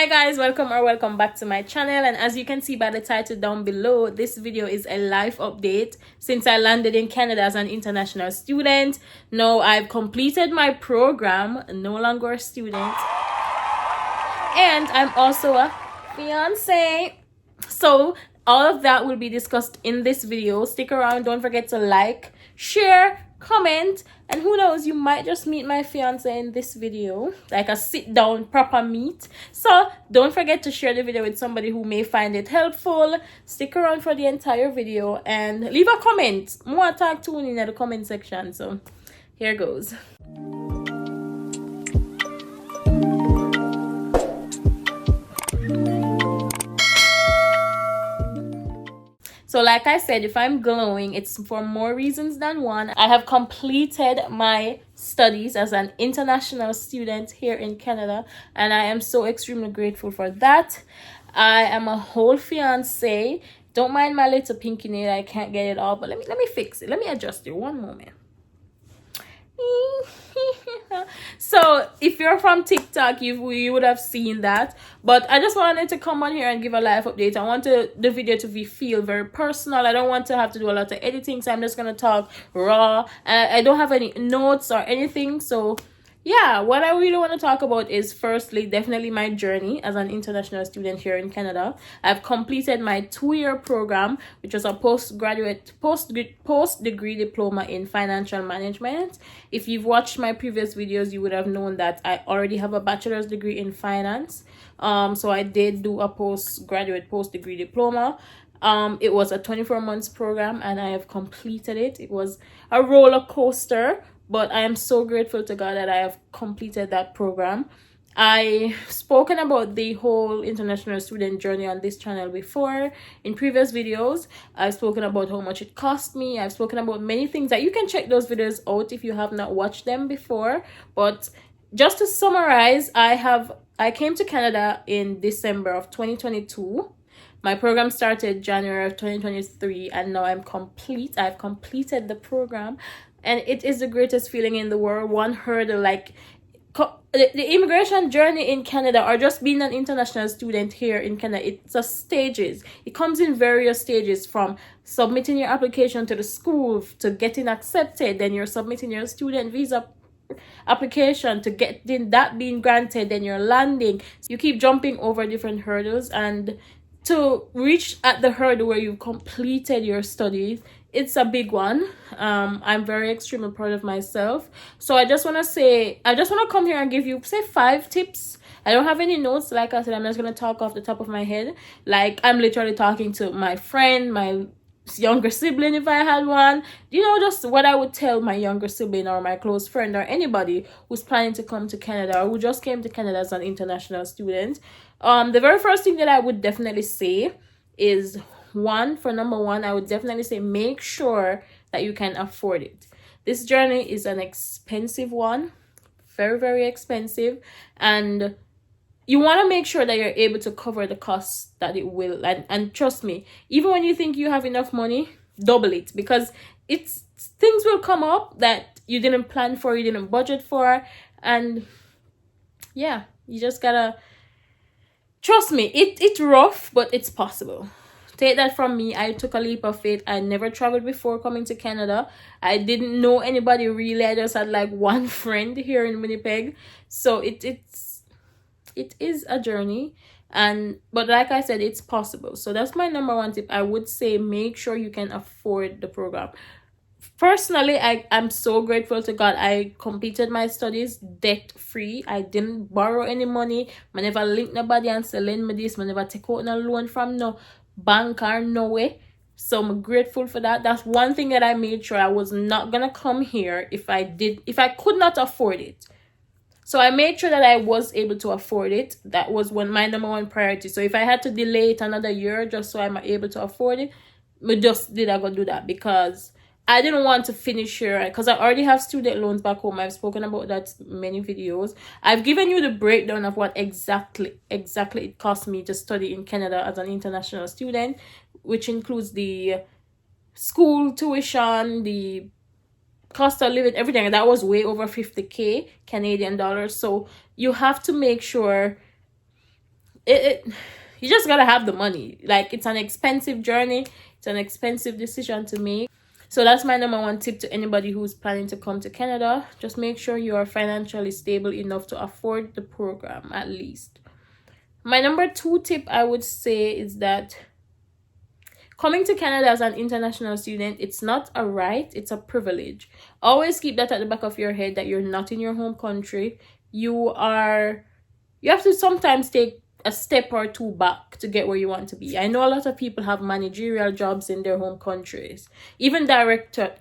Hi guys, welcome back to my channel. And as you can see by the title down below, this video is a life update since I landed in Canada as an international student. Now I've completed my program, no longer a student, and I'm also a fiance. So all of that will be discussed in this video. Stick around, don't forget to like, share, comment, and who knows, you might just meet my fiance in this video, like a sit down proper meet. So don't forget to share the video with somebody who may find it helpful. Stick around for the entire video and leave a comment. More talk to in the comment section. So here goes. So like I said, if I'm glowing, it's for more reasons than one. I have completed my studies as an international student here in Canada, and I am so extremely grateful for that. I am a whole fiancé. Don't mind my little pinky nail, I can't get it all, but let me fix it. Let me adjust it one moment. So if you're from TikTok, you would have seen that, but I just wanted to come on here and give a live update. I want the video to feel very personal. I don't want to have to do a lot of editing, so I'm just gonna talk raw. I don't have any notes or anything. So yeah, what I really want to talk about is firstly definitely my journey as an international student here in Canada. I've completed my 2-year program, which was a post-degree diploma in financial management. If you've watched my previous videos, you would have known that I already have a bachelor's degree in finance. So I did do a post-degree diploma. It was a 24 months program and I have completed it. It was a roller coaster, but I am so grateful to God that I have completed that program. I've spoken about the whole international student journey on this channel before. In previous videos, I've spoken about how much it cost me. I've spoken about many things that you can check those videos out if you have not watched them before. But just to summarize, I came to Canada in December of 2022. My program started January of 2023, and now I'm complete. I've completed the program, and it is the greatest feeling in the world. One hurdle, like the immigration journey in Canada, or just being an international student here in Canada, it's a stages. It comes in various stages, from submitting your application to the school to getting accepted, then you're submitting your student visa application to getting that being granted, then you're landing. You keep jumping over different hurdles, and to reach at the hurdle where you've completed your studies, it's a big one. I'm very extremely proud of myself. So I just want to come here and give you, say, 5 tips. I don't have any notes. Like I said, I'm just going to talk off the top of my head. Like I'm literally talking to my friend, my younger sibling if I had one. You know, just what I would tell my younger sibling or my close friend or anybody who's planning to come to Canada or who just came to Canada as an international student. The very first thing that I would definitely say is, number one, I would definitely say make sure that you can afford it. This journey is an expensive one, very, very expensive, and you want to make sure that you're able to cover the costs that it will. And trust me, even when you think you have enough money, double it, because things will come up that you didn't plan for, you didn't budget for, and yeah, you just gotta trust me. It's rough, but it's possible. Take that from me. I took a leap of faith. I never traveled before coming to Canada. I didn't know anybody really. I just had like one friend here in Winnipeg. So it is a journey, but like I said, it's possible. So that's my number one tip. I would say make sure you can afford the program. Personally, I'm so grateful to God. I completed my studies debt free. I didn't borrow any money. I never linked nobody and say lend me this. I never take out no loan from no bank or no way. So I'm grateful for that. That's one thing that I made sure I was not gonna come here if I could not afford it. So I made sure that I was able to afford it. That was my number one priority. So if I had to delay it another year just so I'm able to afford it, I go do that, because I didn't want to finish here, because I already have student loans back home. I've spoken about that in many videos. I've given you the breakdown of what exactly it cost me to study in Canada as an international student, which includes the school tuition, the cost of living, everything. That was way over 50k Canadian dollars. So you have to make sure it you just gotta have the money. Like, it's an expensive journey, it's an expensive decision to make. So that's my number one tip to anybody who's planning to come to Canada. Just make sure you are financially stable enough to afford the program, at least. My number two tip, I would say, is that coming to Canada as an international student, it's not a right, it's a privilege. Always keep that at the back of your head, that you're not in your home country. You have to sometimes take a step or two back to get where you want to be. I know a lot of people have managerial jobs in their home countries, even director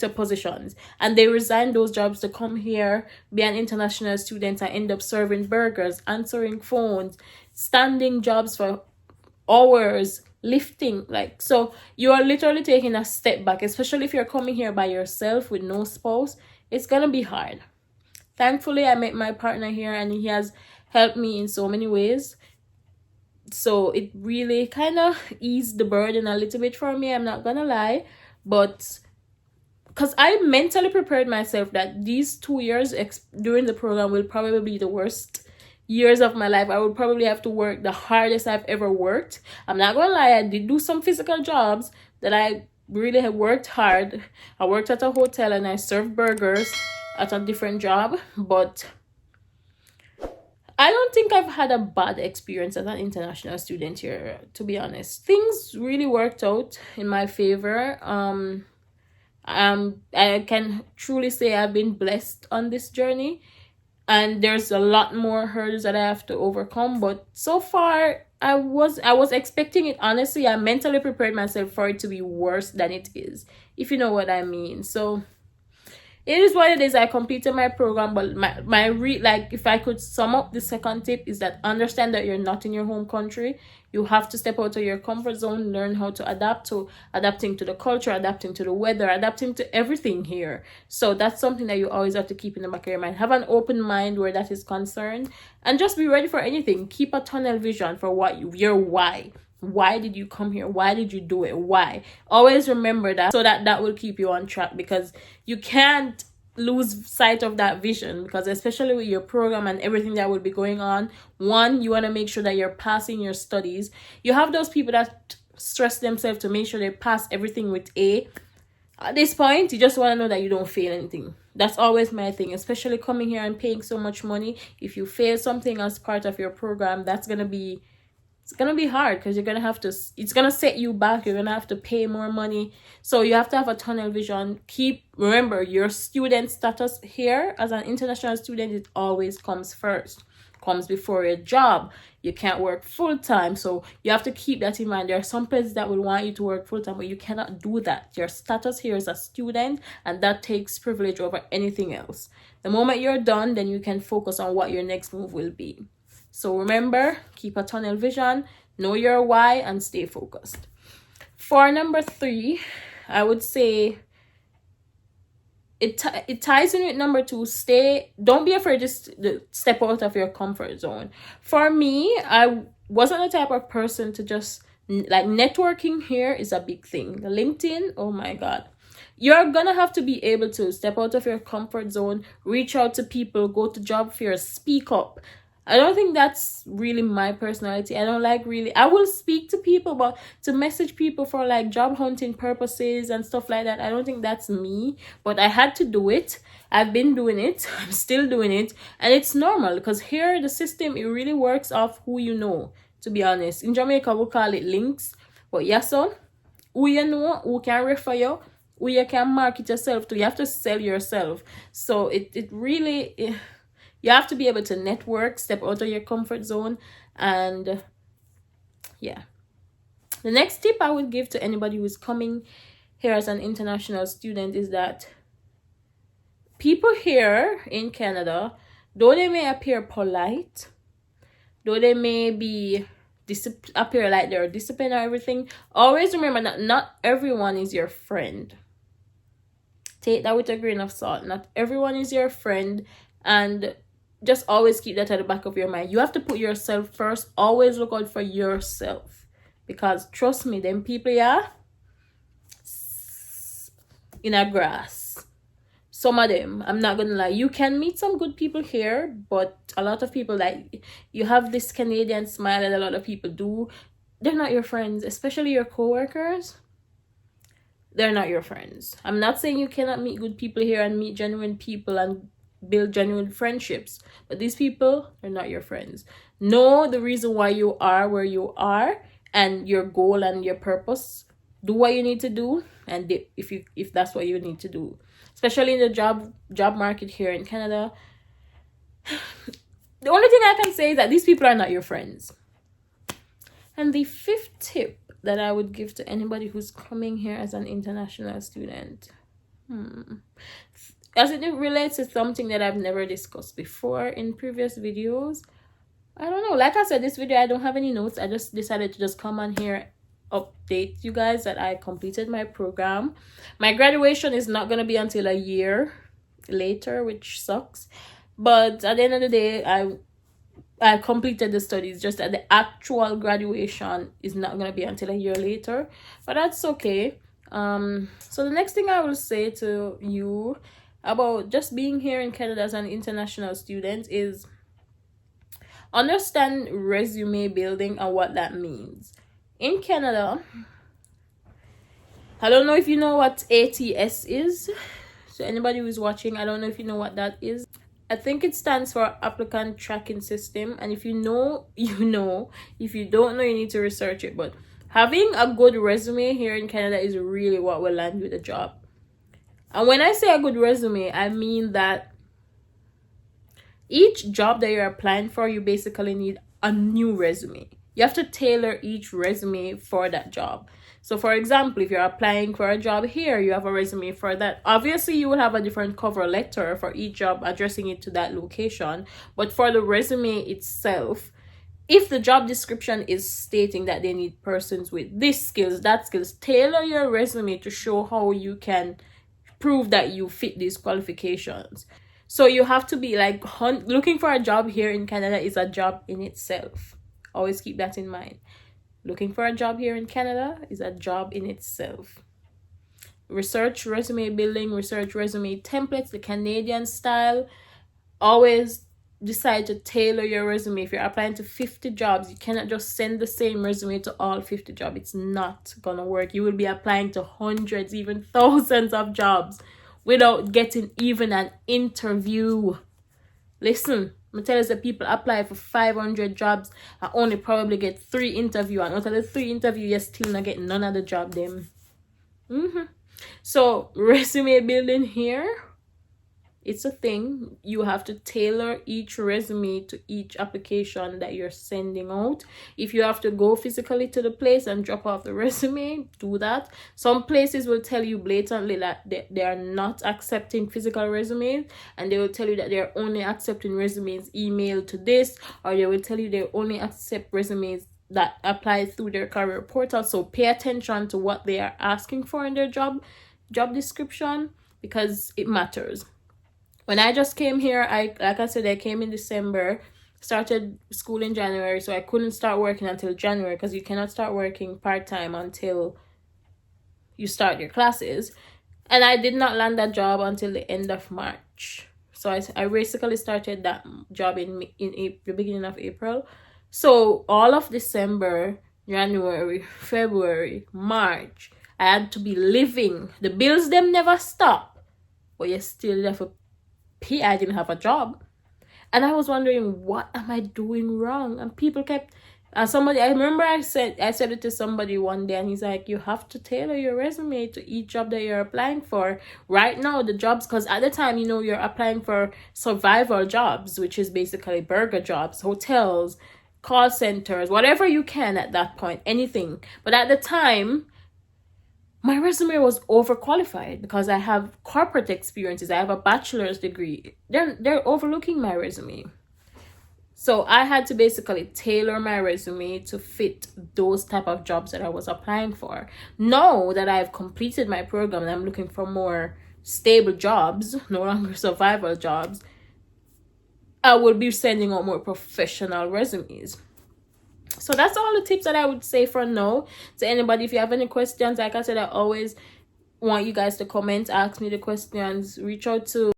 positions, and they resign those jobs to come here, be an international student, and end up serving burgers, answering phones, standing jobs for hours, lifting. Like, so you are literally taking a step back, especially if you're coming here by yourself with no spouse. It's gonna be hard. Thankfully, I met my partner here, and he has helped me in so many ways. So it really kind of eased the burden a little bit for me, I'm not gonna lie. But because I mentally prepared myself that these 2 years during the program will probably be the worst years of my life. I would probably have to work the hardest I've ever worked. I'm not gonna lie, I did do some physical jobs that I really have worked hard. I worked at a hotel and I served burgers at a different job, but I don't think I've had a bad experience as an international student here, to be honest. Things really worked out in my favor. I can truly say I've been blessed on this journey, and there's a lot more hurdles that I have to overcome, but so far I was expecting it. Honestly, I mentally prepared myself for it to be worse than it is, if you know what I mean. So it is what it is. I completed my program, but like, if I could sum up the second tip, is that understand that you're not in your home country. You have to step out of your comfort zone, learn how to adapting to the culture, adapting to the weather, adapting to everything here. So that's something that you always have to keep in the back of your mind. Have an open mind where that is concerned, and just be ready for anything. Keep a tunnel vision for your why. Why did you come here? Why did you do it? Why? Always remember that, so that will keep you on track, because you can't lose sight of that vision, because especially with your program and everything that will be going on, one, you want to make sure that you're passing your studies. You have those people that stress themselves to make sure they pass everything with A. At this point, you just want to know that you don't fail anything. That's always my thing, especially coming here and paying so much money. If you fail something as part of your program, it's gonna be hard, because it's gonna set you back. You're gonna have to pay more money. So you have to have a tunnel vision. Remember, your student status here as an international student, it always comes first, comes before your job. You can't work full-time, so you have to keep that in mind. There are some places that will want you to work full-time, but you cannot do that. Your status here is a student, and that takes privilege over anything else. The moment you're done, then you can focus on what your next move will be. So remember, keep a tunnel vision, know your why, and stay focused. For number 3, I would say it ties in with number 2. Don't be afraid to step out of your comfort zone. For me, I wasn't the type of person to just, like, networking here is a big thing. LinkedIn, oh my God. You're gonna have to be able to step out of your comfort zone, reach out to people, go to job fairs, speak up. I don't think that's really my personality. I will speak to people, but to message people for like job hunting purposes and stuff like that, I don't think that's me. But I had to do it. I've been doing it. I'm still doing it. And it's normal, because here the system, it really works off who you know, to be honest. In Jamaica, we call it links. But yes, so who you know, who can refer you, who you can market yourself to. You have to sell yourself. So it really... You have to be able to network, step out of your comfort zone, and yeah. The next tip I would give to anybody who's coming here as an international student is that people here in Canada, though they may appear polite, though they may appear like they're disciplined or everything, always remember that not everyone is your friend. Take that with a grain of salt. Not everyone is your friend, and just always keep that at the back of your mind. You have to put yourself first. Always look out for yourself, because trust me, them people in a grass. some of them, I'm not gonna lie, you can meet some good people here, but a lot of people, like, you have this Canadian smile that a lot of people do, they're not your friends, especially your co-workers. They're not your friends. I'm not saying you cannot meet good people here and meet genuine people and build genuine friendships, but these people are not your friends. Know the reason why you are where you are and your goal and your purpose. Do what you need to do, and if that's what you need to do, especially in the job market here in Canada, the only thing I can say is that these people are not your friends. And the fifth tip that I would give to anybody who's coming here as an international student, as it relates to something that I've never discussed before in previous videos. I don't know, like I said, this video I don't have any notes. I just decided to just come on here, update you guys that I completed my program. My graduation is not going to be until a year later, which sucks, but at the end of the day, I completed the studies. Just that the actual graduation is not going to be until a year later, but that's okay. So the next thing I will say to you about just being here in Canada as an international student is understand resume building and what that means. In Canada, I don't know if you know what ATS is. So anybody who's watching, I don't know if you know what that is. I think it stands for Applicant Tracking System. And if you know, you know. If you don't know, you need to research it. But having a good resume here in Canada is really what will land you the job. And when I say a good resume, I mean that each job that you're applying for, you basically need a new resume. You have to tailor each resume for that job. So for example, if you're applying for a job here, you have a resume for that. Obviously, you will have a different cover letter for each job addressing it to that location. But for the resume itself, if the job description is stating that they need persons with this skills, that skills, tailor your resume to show how you can prove that you fit these qualifications. So you have to be like, looking for a job here in Canada is a job in itself. Always keep that in mind. Looking for a job here in Canada is a job in itself. Research resume building, research resume templates, the Canadian style. Always decide to tailor your resume. If you're applying to 50 jobs, you cannot just send the same resume to all 50 jobs. It's not gonna work. You will be applying to hundreds, even thousands of jobs without getting even an interview. Listen, I'm telling you that people apply for 500 jobs and only probably get 3 interviews. And out of the 3 interviews, you still not get none of the job them. So resume building here, it's a thing. You have to tailor each resume to each application that you're sending out. If you have to go physically to the place and drop off the resume, do that. Some places will tell you blatantly that they are not accepting physical resumes, and they will tell you that they're only accepting resumes emailed to this, or they will tell you they only accept resumes that apply through their career portal. So pay attention to what they are asking for in their job description, because it matters. When I just came here, like I said, I came in December, started school in January, so I couldn't start working until January, because you cannot start working part-time until you start your classes. And I did not land that job until the end of March. So I basically started that job in the beginning of April. So all of December, January, February, March, I had to be living. The bills them never stop, but you still have to pay. I didn't have a job, and I was wondering, what am I doing wrong? And people kept, somebody, I remember I said it to somebody one day, and he's like, you have to tailor your resume to each job that you're applying for. Right now, the jobs, because at the time, you know, you're applying for survival jobs, which is basically burger jobs, hotels, call centers, whatever you can at that point, anything. But at the time, my resume was overqualified because I have corporate experiences. I have a bachelor's degree. They're overlooking my resume. So I had to basically tailor my resume to fit those type of jobs that I was applying for. Now that I've completed my program and I'm looking for more stable jobs, no longer survival jobs, I will be sending out more professional resumes. So that's all the tips that I would say for now to anybody. If you have any questions, like I said, I always want you guys to comment, ask me the questions, reach out to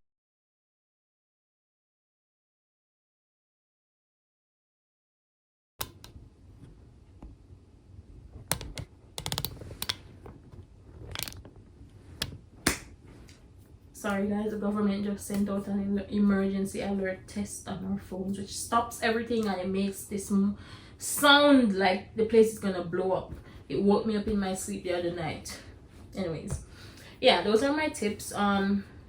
sorry guys, the government just sent out an emergency alert test on our phones, which stops everything and it makes this sound like the place is gonna blow up. It woke me up in my sleep the other night. Anyways, yeah, those are my tips.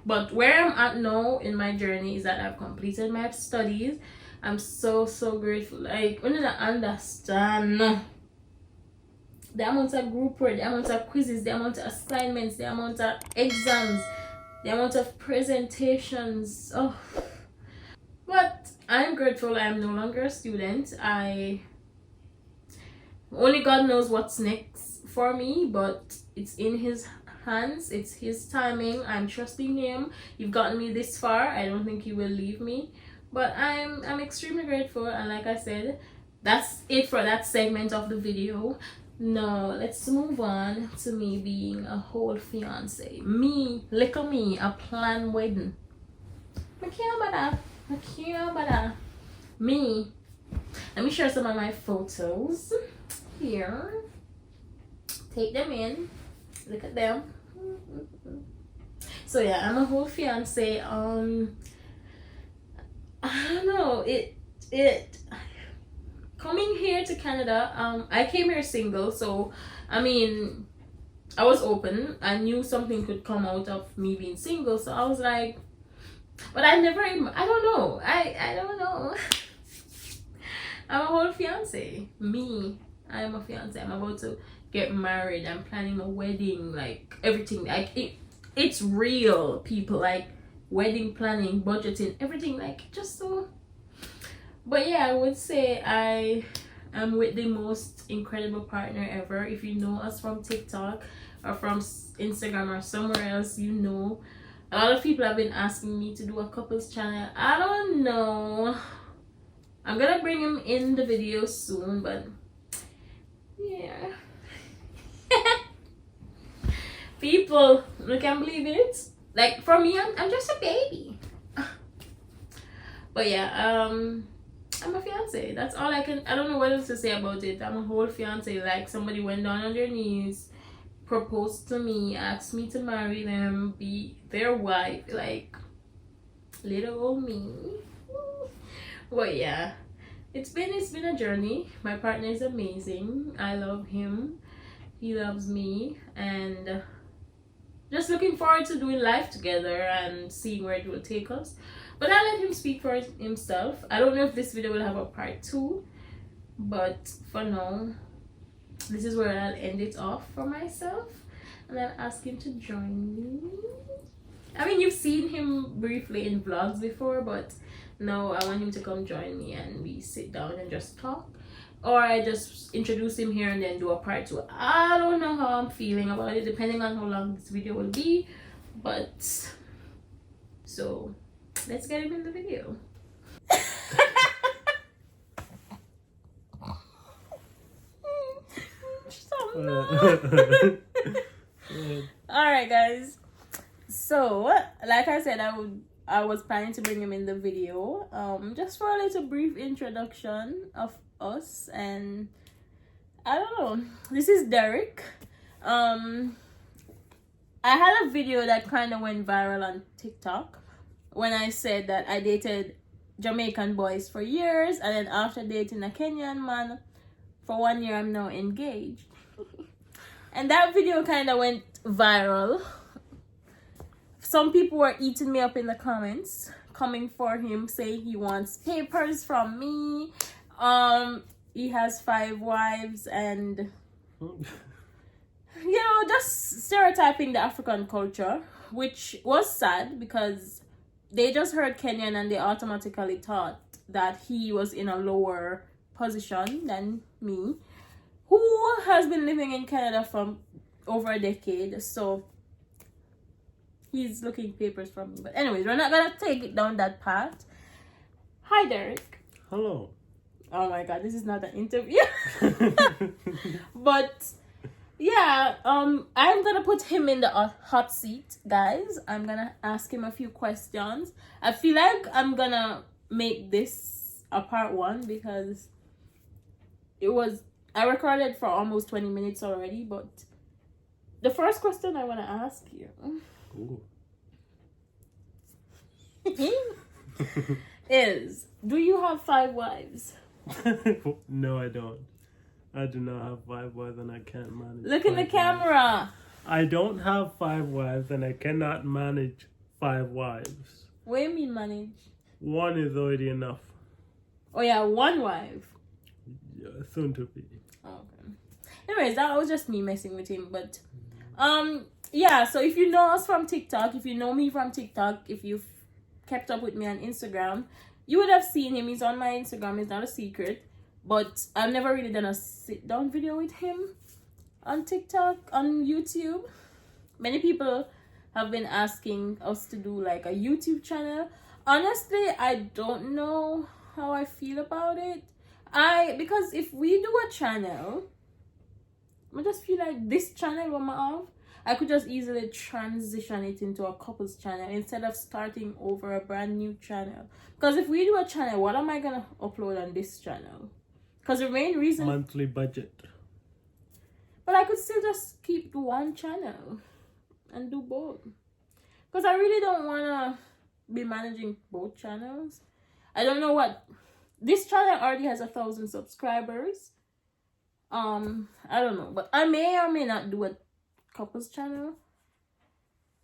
But where I'm at now in my journey is that I've completed my studies. I'm so grateful. Like, when I understand the amount of group work, the amount of quizzes, the amount of assignments, the amount of exams, the amount of presentations. Oh, but I'm grateful I'm no longer a student. Only God knows what's next for me, but it's in his hands. It's his timing. I'm trusting him. You've gotten me this far. I don't think he will leave me, but I'm extremely grateful. And like I said, that's it for that segment of the video. Now let's move on to me being a whole fiance. Me, little me, a planned wedding. I can't bother. Me. Let me share some of my photos here. Take them in. Look at them. So yeah, I'm a whole fiance. I don't know. It coming here to Canada, I came here single, so I mean, I was open. I knew something could come out of me being single, so I was like, but I never even, I don't know. I don't know. I'm a whole fiance. Me, I'm a fiance. I'm about to get married. I'm planning a wedding, like everything. Like it's real, people. Like wedding planning, budgeting, everything. Like just so. But yeah, I would say I am with the most incredible partner ever. If you know us from TikTok or from Instagram or somewhere else, you know. A lot of people have been asking me to do a couples channel. I don't know. I'm gonna bring him in the video soon, but yeah. People, I can't believe it. Like for me, I'm just a baby. But yeah, I'm a fiance. That's all I don't know what else to say about it. I'm a whole fiance. Like somebody went down on their knees, proposed to me, asked me to marry them, be their wife. Like little old me. Well, yeah, it's been a journey. My partner is amazing. I love him. He loves me, and just looking forward to doing life together and seeing where it will take us. But I'll let him speak for himself. I don't know if this video will have a part 2, but for now, this is where I'll end it off for myself, and I'll ask him to join me. I mean, you've seen him briefly in vlogs before, but now I want him to come join me and we sit down and just talk. Or I just introduce him here and then do a part 2. I don't know how I'm feeling about it, depending on how long this video will be. But, so, let's get him in the video. Alright guys, so like I said, I was planning to bring him in the video just for a little brief introduction of us. And I don't know, this is Derrick. I had a video that kind of went viral on TikTok when I said that I dated Jamaican boys for years, and then after dating a Kenyan man for 1 year, I'm now engaged. And that video kind of went viral. Some people were eating me up in the comments, coming for him, saying he wants papers from me. He has 5 wives, and you know, just stereotyping the African culture, which was sad because they just heard Kenyan and they automatically thought that he was in a lower position than me, who has been living in Canada for over a decade. So he's looking papers from me. But anyways, we're not gonna take it down that path. Hi, Derrick. Hello. Oh my god, this is not an interview. But Yeah, I'm gonna put him in the hot seat, guys. I'm gonna ask him a few questions. I feel like I'm gonna make this a part one because it was I recorded for almost 20 minutes already, but the first question I want to ask you is, do you have 5 wives? No, I don't. I do not have 5 wives and I can't manage. Look in the camera. I don't have 5 wives and I cannot manage 5 wives. What do you mean manage? One is already enough. Oh yeah, 1 wife. Yeah, soon to be. Okay. Anyways, that was just me messing with him, but yeah, so if you know us from TikTok, if you know me from TikTok, if you've kept up with me on Instagram, you would have seen him. He's on my Instagram. It's not a secret. But I've never really done a sit-down video with him on TikTok, on YouTube. Many people have been asking us to do like a YouTube channel. Honestly, I don't know how I feel about it. Because if we do a channel, I just feel like this channel what I have, I could just easily transition it into a couple's channel instead of starting over a brand new channel. Because if we do a channel, what am I gonna upload on this channel? Because the main reason... Monthly budget. But I could still just keep one channel and do both. Because I really don't want to be managing both channels. I don't know what... This channel already has 1,000 subscribers. I don't know. But I may or may not do a couple's channel.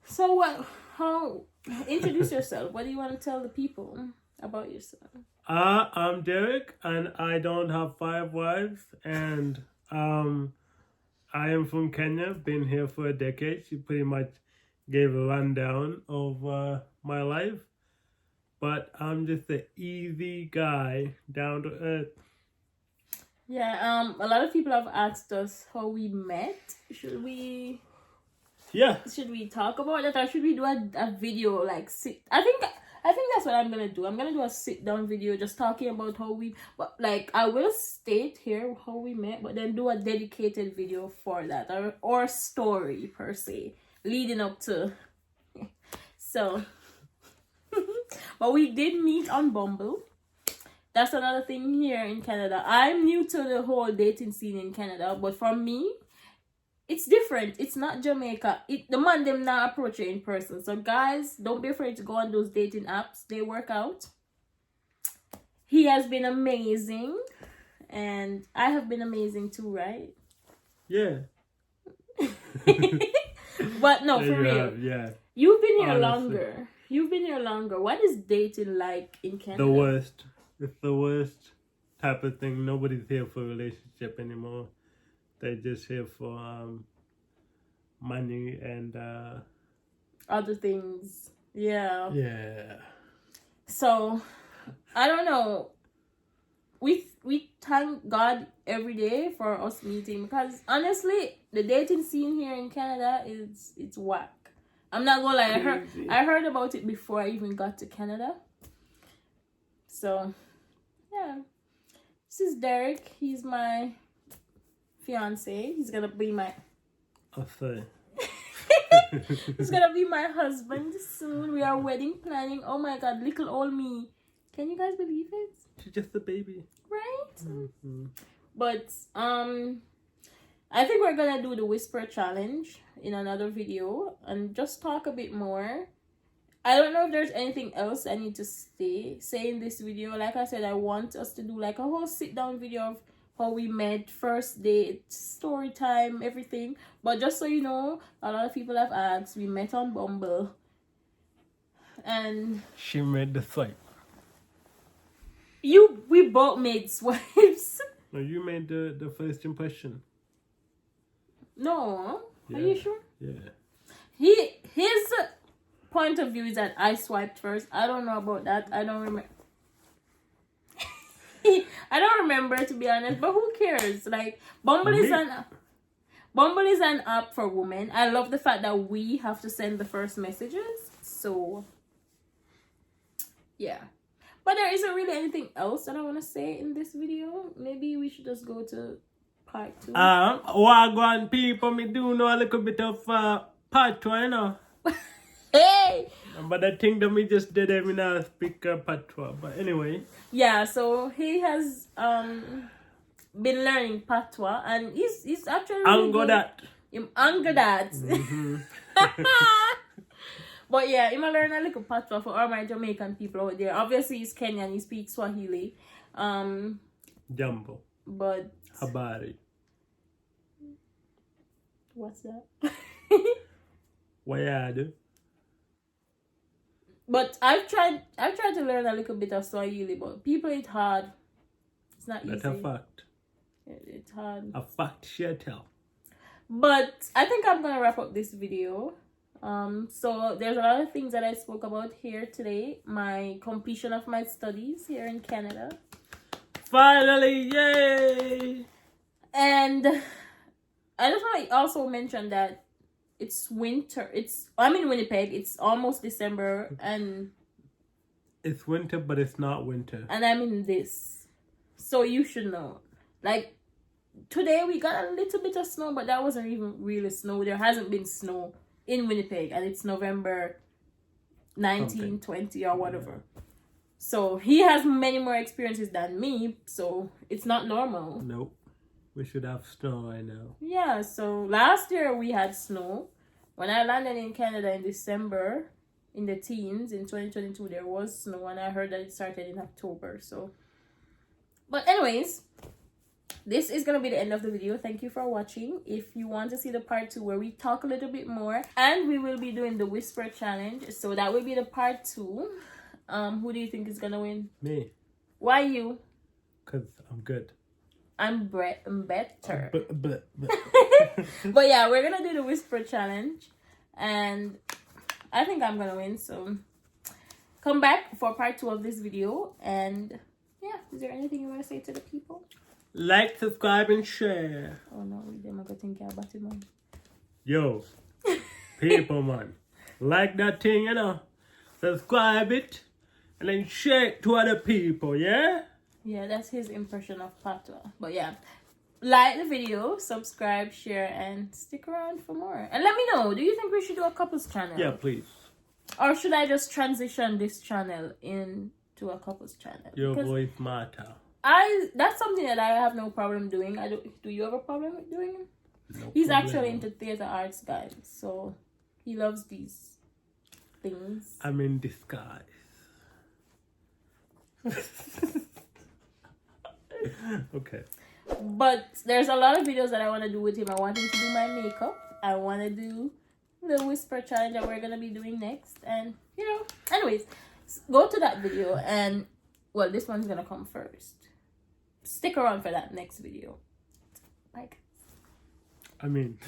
So what... How... Introduce yourself. What do you want to tell the people about yourself? I'm Derrick, and I don't have 5 wives, and I am from Kenya, been here for a decade. She pretty much gave a rundown of my life, but I'm just an easy guy, down to earth. Yeah, a lot of people have asked us how we met. Should we talk about that, or should we do a video like I think that's what I'm gonna do. I'm gonna do a sit-down video just talking about how we... But like, I will state here how we met, but then do a dedicated video for that. Or story, per se, leading up to... So... But we did meet on Bumble. That's another thing here in Canada. I'm new to the whole dating scene in Canada, but for me... It's different. It's not Jamaica. The man them not approach you in person. So guys, don't be afraid to go on those dating apps. They work out. He has been amazing. And I have been amazing too, right? Yeah. But no, for real. Yeah. You've been here longer. You've been here longer. What is dating like in Canada? The worst. It's the worst type of thing. Nobody's here for a relationship anymore. They're just here for money and other things. Yeah. Yeah. So, I don't know. We thank God every day for us meeting, because honestly, the dating scene here in Canada it's whack. I'm not gonna lie. I heard about it before I even got to Canada. So, yeah. This is Derrick. He's my fiancé. He's gonna be my... He's gonna be my husband soon. We are wedding planning. Oh my God, little old me. Can you guys believe it? She's just a baby. Right? Mm-hmm. But, I think we're gonna do the whisper challenge in another video and just talk a bit more. I don't know if there's anything else I need to say in this video. Like I said, I want us to do like a whole sit down video of how we met, first date, story time, everything. But just so you know, a lot of people have asked. We met on Bumble. And she made the swipe. We both made swipes. No, you made the first impression. No. Yeah. Are you sure? Yeah. His point of view is that I swiped first. I don't know about that. I don't remember. I don't remember, to be honest, but who cares? Like, Bumble is an app for women. I love the fact that we have to send the first messages. So, yeah. But there isn't really anything else that I want to say in this video. Maybe we should just go to part 2. Wagwan people, me do know a little bit of patois, you know. Hey! But I think that me just did it, me not speak patois. But anyway. Yeah, so he has been learning patois, and he's actually really Ango good. that. Him anger that. Mm-hmm. But yeah, him learn a little patois for all my Jamaican people out there. Obviously, he's Kenyan. He speaks Swahili. Jumbo. But Habari. what's that? Wayadu. But I've tried to learn a little bit of Swahili, but people, it's hard. It's not easy. That's a fact. It's hard. A fact shall tell. But I think I'm gonna wrap up this video. So there's a lot of things that I spoke about here today. My completion of my studies here in Canada. Finally, yay! And I just want to also mention that it's winter. I'm in Winnipeg. It's almost December, and it's winter, but it's not winter. And I'm in this, so you should know. Like today, we got a little bit of snow, but that wasn't even really snow. There hasn't been snow in Winnipeg, and it's November 19, 20 or whatever. Yeah. So he has many more experiences than me, so it's not normal. Nope. We should have snow right now. Yeah, so last year we had snow. When I landed in Canada in December, in the teens, in 2022, there was snow, and I heard that it started in October, so. But anyways, this is going to be the end of the video. Thank you for watching. If you want to see the part 2 where we talk a little bit more, and we will be doing the whisper challenge, so that will be the part 2. Who do you think is going to win? Me. Why you? Because I'm good. I'm better. But yeah, we're gonna do the whisper challenge, and I think I'm gonna win. So come back for part 2 of this video. And yeah, is there anything you want to say to the people? Like, subscribe, and share. Oh no, them are gonna think you're about it, man. Yo, people, man, like that thing, you know. Subscribe it, and then share it to other people. Yeah. Yeah, that's his impression of patois. But yeah, like the video, subscribe, share, and stick around for more. And let me know, do you think we should do a couples channel? Yeah, please. Or should I just transition this channel into a couples channel? Your voice matter. That's something that I have no problem doing. Do you have a problem with doing it? No He's problem. actually into theater arts, guys. So he loves these things. I'm in disguise. Okay. But there's a lot of videos that I want to do with him. I want him to do my makeup. I want to do the whisper challenge that we're going to be doing next. And, you know, anyways, go to that video. And, well, this one's going to come first. Stick around for that next video. Bye, guys. I mean...